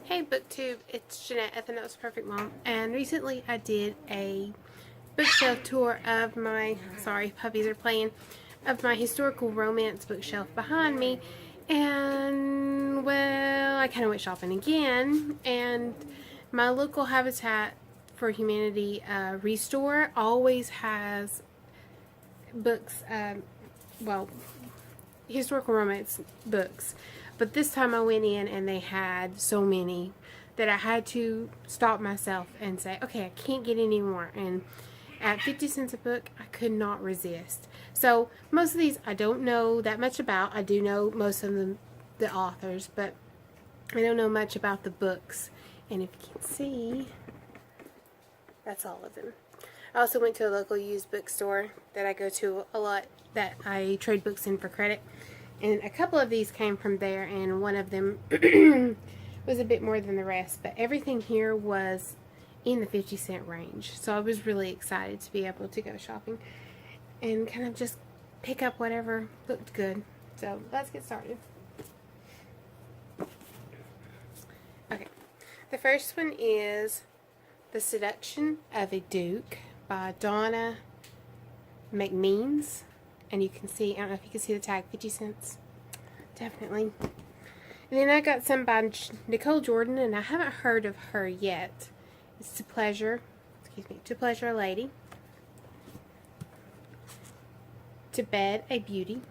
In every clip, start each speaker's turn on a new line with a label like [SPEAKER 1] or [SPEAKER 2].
[SPEAKER 1] Hey BookTube, it's Jeanette at the Notes Perfect Mom, and recently I did a bookshelf tour of my, sorry, puppies are playing, of my historical romance bookshelf behind me, and well, I kind of went shopping again, and my local Habitat for Humanity Restore always has books, well, historical romance books. But this time I went in and they had so many that I had to stop myself and say, okay, I can't get any more. And at 50 cents a book, I could not resist. So most of these I don't know that much about. I do know most of them, the authors, but I don't know much about the books. And if you can see, that's all of them. I also went to a local used bookstore that I go to a lot that I trade books in for credit. And a couple of these came from there, and one of them was a bit more than the rest. But everything here was in the 50-cent range. So I was really excited to be able to go shopping and kind of just pick up whatever looked good. So let's get started. Okay. The first one is The Seduction of a Duke by Donna McMeans. And you can see, I don't know if you can see the tag, 50 cents. Definitely. And then I got some by Nicole Jordan, and I haven't heard of her yet. It's To Pleasure a Lady. To Bed a Beauty.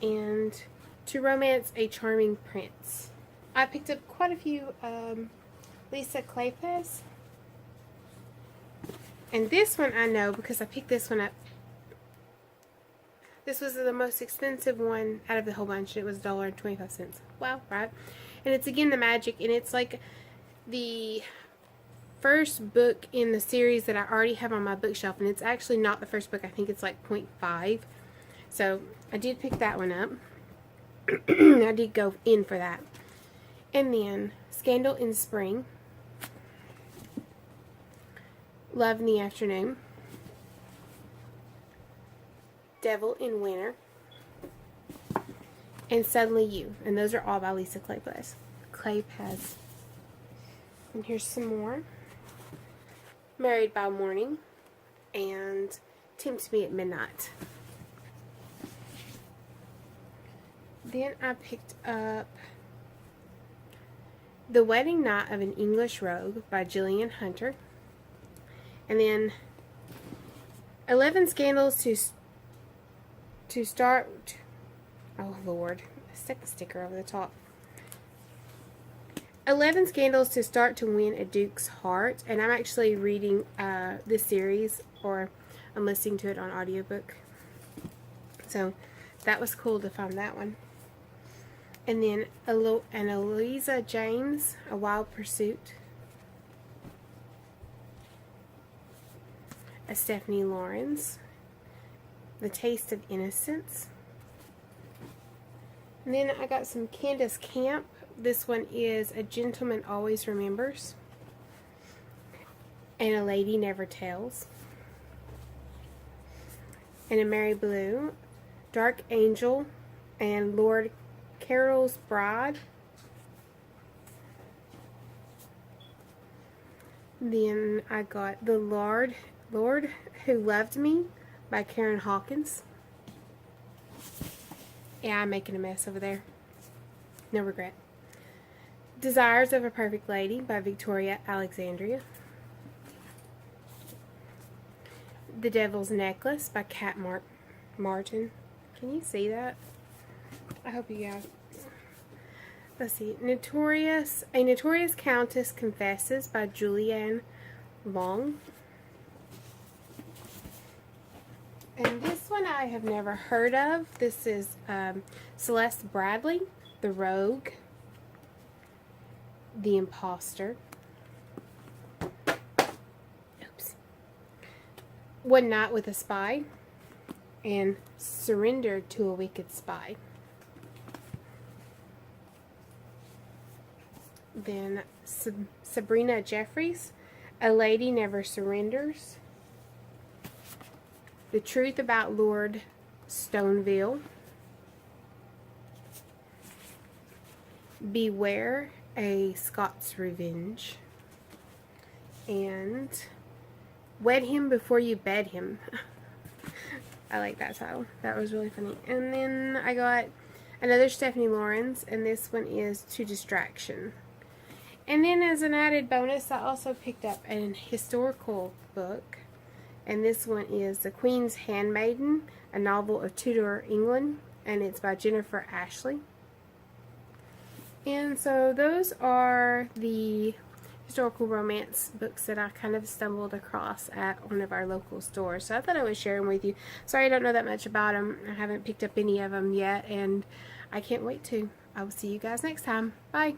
[SPEAKER 1] And To Romance a Charming Prince. I picked up quite a few Lisa Kleypas. And this one I know because I picked this one up. This was the most expensive one out of the whole bunch. It was $1.25. Wow, right? And it's again The Magic, and it's like the first book in the series that I already have on my bookshelf, and it's actually not the first book. I think it's like 0.5. So I did pick that one up. I did go in for that. And then Scandal in Spring, Love in the Afternoon, Devil in Winter, and Suddenly You. And those are all by Lisa Kleypas. And here's some more. Married by Morning and Tempt Me at Midnight. Then I picked up The Wedding Night of an English Rogue by Gillian Hunter. And then 11 Scandals to start, oh Lord, stick the sticker over the top. 11 Scandals to Start to Win a Duke's Heart. And I'm actually reading this series, or I'm listening to it on audiobook. So that was cool to find that one. And then Eloisa James, A Wild Pursuit. A Stephanie Lawrence, The Taste of Innocence. And then I got some Candace Camp. This one is A Gentleman Always Remembers. And A Lady Never Tells. And A Mary Blue, Dark Angel, and Lord Carol's Bride. Then I got The Lord Who Loved Me by Karen Hawkins. Yeah, I'm making a mess over there. No regret. Desires of a Perfect Lady by Victoria Alexandria. The Devil's Necklace by Kat Martin. Can you see that? I hope you guys. Let's see. A Notorious Countess Confesses by Julianne Long. And this one I have never heard of. This is Celeste Bradley, The Rogue, The Imposter. Oops. One Night with a Spy, and Surrender to a Wicked Spy. Then Sabrina Jeffries, A Lady Never Surrenders. The Truth About Lord Stoneville. Beware A Scots Revenge, and Wed Him Before You Bed Him. I like that title. That was really funny. And then I got another Stephanie Lawrence, and this one is To Distraction. And then as an added bonus, I also picked up an historical book, and this one is The Queen's Handmaiden, a novel of Tudor England, and it's by Jennifer Ashley. And so those are the historical romance books that I kind of stumbled across at one of our local stores. So I thought I would share them with you. Sorry I don't know that much about them. I haven't picked up any of them yet, and I can't wait to. I will see you guys next time. Bye.